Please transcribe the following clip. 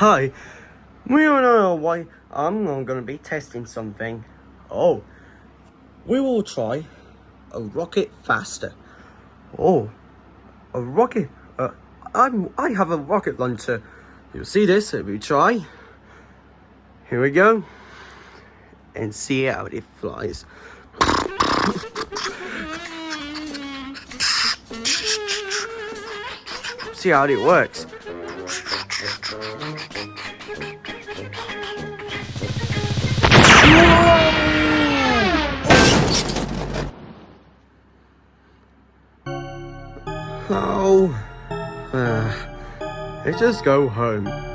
Hi, we all know why I'm not gonna be testing something. Oh, we will try a rocket faster. Oh, a rocket. I have a rocket launcher. You'll see this if we try. Here we go, and see how it flies. See how it works. Oh, let's just go home.